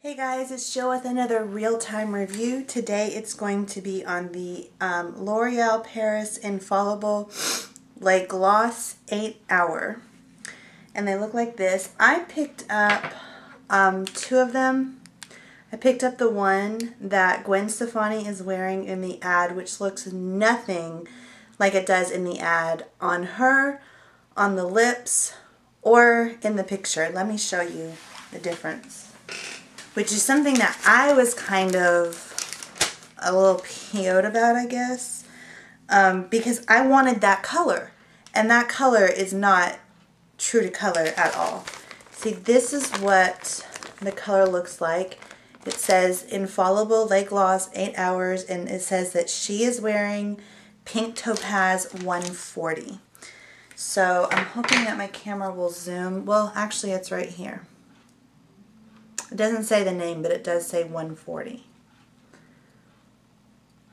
Hey guys, it's Jill with another real-time review. Today it's going to be on the L'Oreal Paris Infallible Lip Gloss 8 Hour. And they look like this. I picked up two of them. I picked up the one that Gwen Stefani is wearing in the ad, which looks nothing like it does in the ad on her, on the lips, or in the picture. Let me show you the difference. Which is something that I was kind of a little PO'd about, I guess, because I wanted that color, and that color is not true to color at all. See, this is what the color looks like. It says Infallible Lip Gloss 8 Hours, and it says that she is wearing Pink Topaz 140. So I'm hoping that my camera will zoom. Well, actually, it's right here. It doesn't say the name, but it does say 140.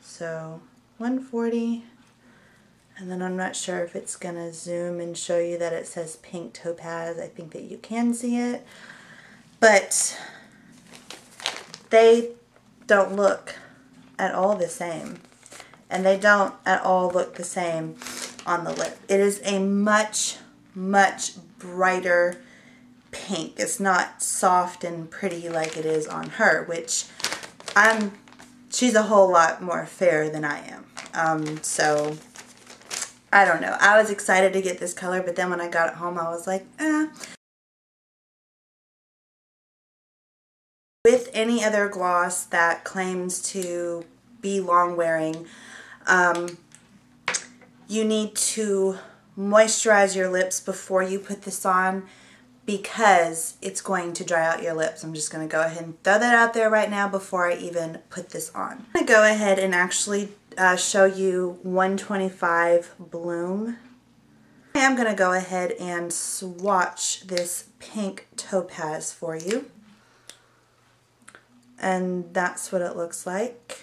So 140, and then I'm not sure if it's going to zoom and show you that it says Pink Topaz. I think that you can see it, but they don't look at all the same, and they don't at all look the same on the lip. It is a much, much brighter pink. It's not soft and pretty like it is on her, which she's a whole lot more fair than I am. So I don't know. I was excited to get this color, but then when I got it home, I was like, eh. With any other gloss that claims to be long wearing, you need to moisturize your lips before you put this on, because it's going to dry out your lips. I'm just going to go ahead and throw that out there right now before I even put this on. I'm going to go ahead and actually show you 125 Bloom. I am going to go ahead and swatch this Pink Topaz for you. And that's what it looks like.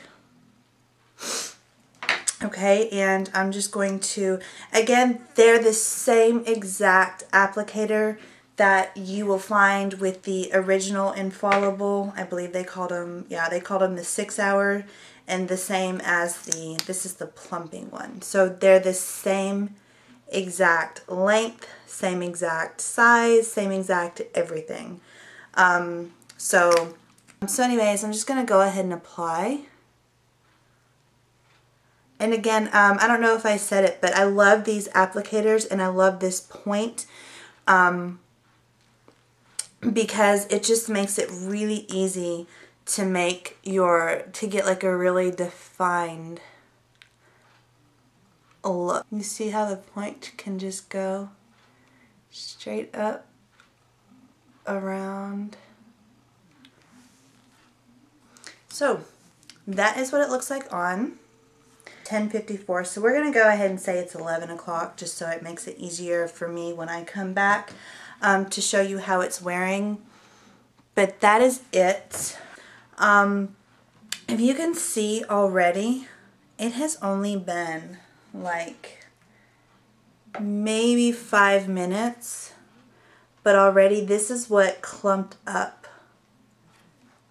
Okay, and I'm just going to, again, they're the same exact applicator that you will find with the original Infallible. I believe they called them, yeah, they called them the 6 hour, and the same as this is the plumping one. So they're the same exact length, same exact size, same exact everything. So anyways, I'm just going to go ahead and apply. And again, I don't know if I said it, but I love these applicators, and I love this point. Because it just makes it really easy to get like a really defined look. You see how the point can just go straight up, around. So that is what it looks like on 10:54. So we're going to go ahead and say it's 11 o'clock just so it makes it easier for me when I come back to show you how it's wearing. But that is it. If you can see already, it has only been like maybe 5 minutes, but already this is what clumped up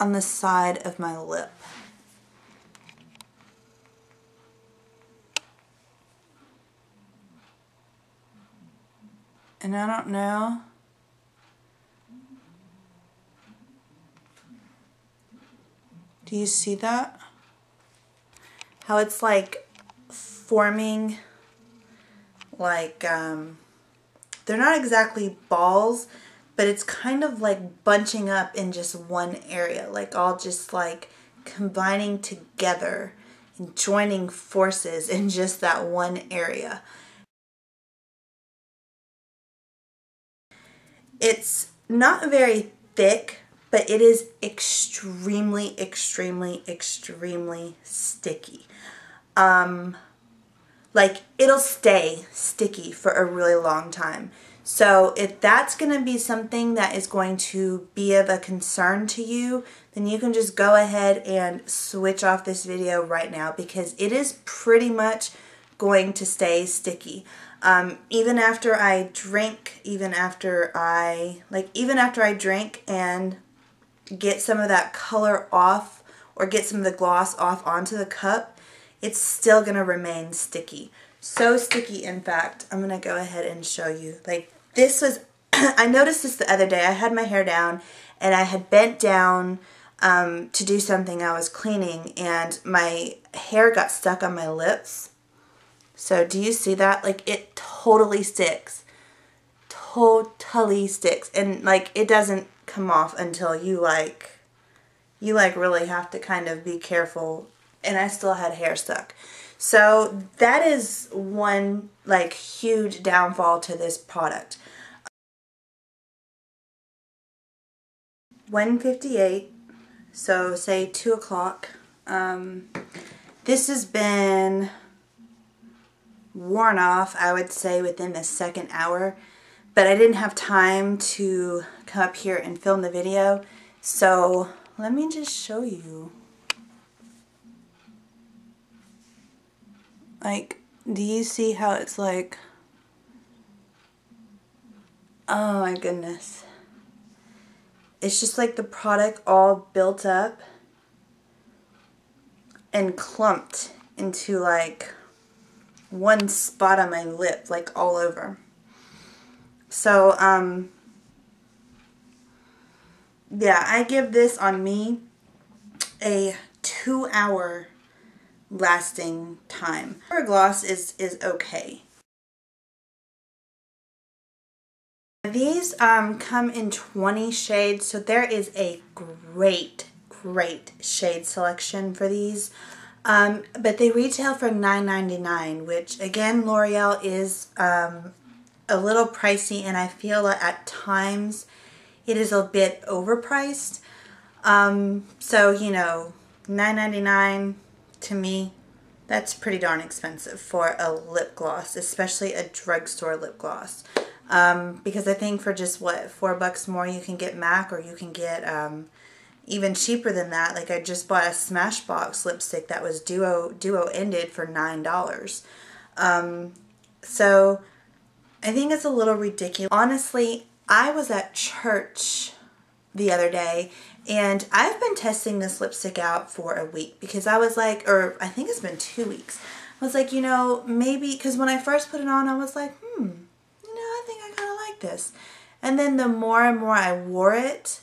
on the side of my lip. And I don't know. Do you see that? How it's like forming like, they're not exactly balls, but it's kind of like bunching up in just one area, like all just like combining together and joining forces in just that one area. It's not very thick, but it is extremely, extremely, extremely sticky. Like, it'll stay sticky for a really long time. So if that's going to be something that is going to be of a concern to you, then you can just go ahead and switch off this video right now, because it is pretty much going to stay sticky. Even after I drink, even after I drink and get some of that color off or get some of the gloss off onto the cup, it's still going to remain sticky. So sticky, in fact, I'm going to go ahead and show you. Like, this was, I noticed this the other day. I had my hair down and I had bent down to do something. I was cleaning and my hair got stuck on my lips. So do you see that? Like, it totally sticks. Totally sticks. And like, it doesn't come off until you really have to kind of be careful. And I still had hair stuck. So that is one like huge downfall to this product. 1:58, so say 2 o'clock. This has been worn off, I would say, within the second hour. But I didn't have time to come up here and film the video. So let me just show you. Like, do you see how it's like, oh my goodness. It's just like the product all built up and clumped into like one spot on my lip, like all over. So, yeah, I give this on me a 2-hour lasting time. For gloss is okay. These come in 20 shades, so there is a great shade selection for these. But they retail for $9.99, which again, L'Oreal is a little pricey, and I feel that at times it is a bit overpriced. So, you know, $9.99 to me, that's pretty darn expensive for a lip gloss, especially a drugstore lip gloss. Because I think for just what, $4 more you can get MAC, or you can get even cheaper than that. Like, I just bought a Smashbox lipstick that was duo ended for $9. So I think it's a little ridiculous. Honestly, I was at church the other day and I've been testing this lipstick out for a week because I was like, or I think it's been 2 weeks. I was like, you know, maybe, because when I first put it on, I was like, you know, I think I kind of like this. And then the more and more I wore it,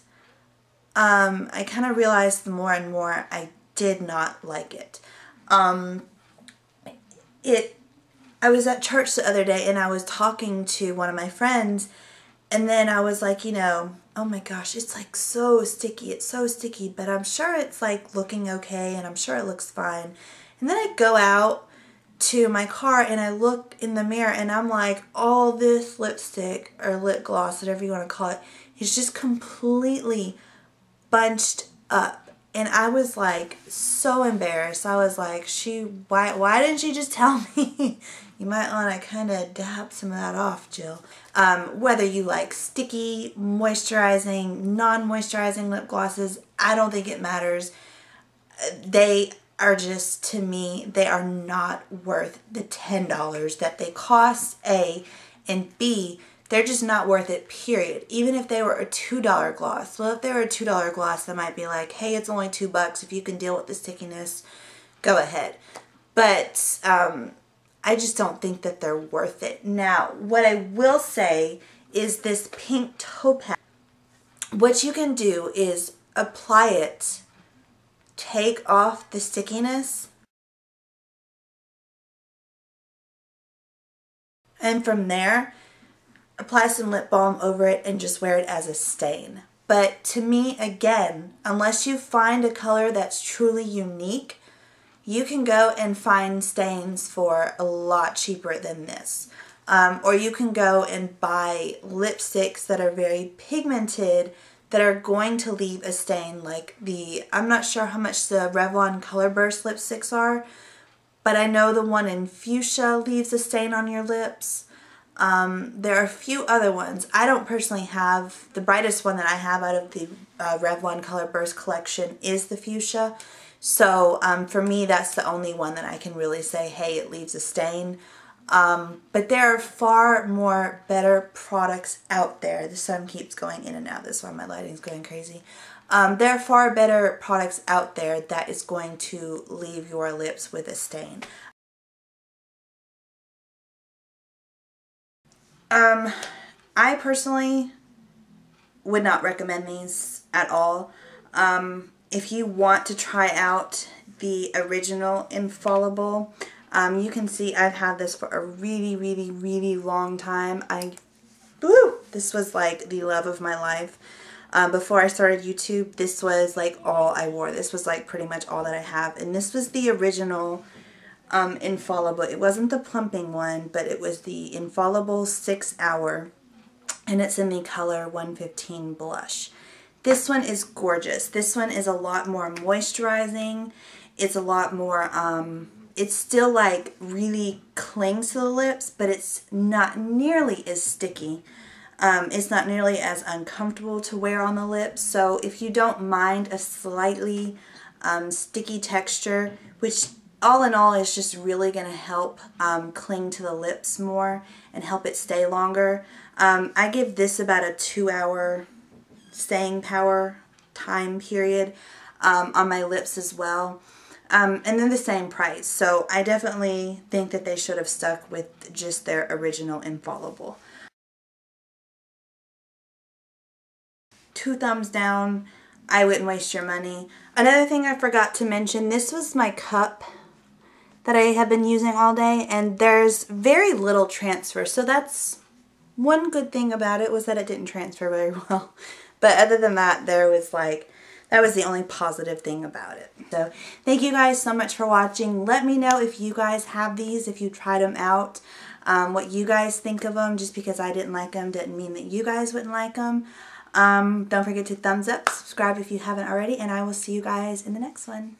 I kind of realized the more and more I did not like it. I was at church the other day and I was talking to one of my friends, and then I was like, you know, oh my gosh, it's like so sticky. It's so sticky, but I'm sure it's like looking okay and I'm sure it looks fine. And then I go out to my car and I look in the mirror and I'm like, all this lipstick or lip gloss, whatever you want to call it, is just completely bunched up. And I was like so embarrassed. I was like, why didn't she just tell me? You might want to kind of dab some of that off, Jill. Whether you like sticky, moisturizing, non-moisturizing lip glosses, I don't think it matters. They are just, to me, they are not worth the $10 that they cost, A, and B, they're just not worth it, period. Even if they were a $2 gloss. Well, if they were a $2 gloss, I might be like, hey, it's only $2. If you can deal with the stickiness, go ahead. But I just don't think that they're worth it. Now, what I will say is this pink topaz. What you can do is apply it, take off the stickiness, and from there, apply some lip balm over it and just wear it as a stain. But to me, again, unless you find a color that's truly unique, you can go and find stains for a lot cheaper than this. Or you can go and buy lipsticks that are very pigmented that are going to leave a stain, like I'm not sure how much the Revlon Color Burst lipsticks are, but I know the one in fuchsia leaves a stain on your lips. There are a few other ones. I don't personally have, the brightest one that I have out of the Revlon Color Burst collection is the fuchsia. So for me, that's the only one that I can really say, hey, it leaves a stain. But there are far more better products out there. The sun keeps going in and out. That's why my lighting's going crazy. There are far better products out there that is going to leave your lips with a stain. I personally would not recommend these at all. If you want to try out the original Infallible, you can see I've had this for a really long time. This was like the love of my life. Before I started YouTube, this was like all I wore. This was like pretty much all that I have. And this was the original Infallible. It wasn't the plumping one, but it was the Infallible 6 Hour. And it's in the color 115 Blush. This one is gorgeous. This one is a lot more moisturizing. It's a lot more, it still like really clings to the lips, but it's not nearly as sticky. It's not nearly as uncomfortable to wear on the lips. So if you don't mind a slightly sticky texture, which all in all is just really going to help cling to the lips more and help it stay longer. I give this about a 2-hour staying power time period on my lips as well. And they're the same price. So I definitely think that they should have stuck with just their original Infallible. 2 thumbs down. I wouldn't waste your money. Another thing I forgot to mention, this was my cup that I have been using all day, and there's very little transfer. So that's one good thing about it, was that it didn't transfer very well. But other than that, that was the only positive thing about it. So thank you guys so much for watching. Let me know if you guys have these, if you tried them out, what you guys think of them. Just because I didn't like them didn't mean that you guys wouldn't like them. Don't forget to thumbs up, subscribe if you haven't already, and I will see you guys in the next one.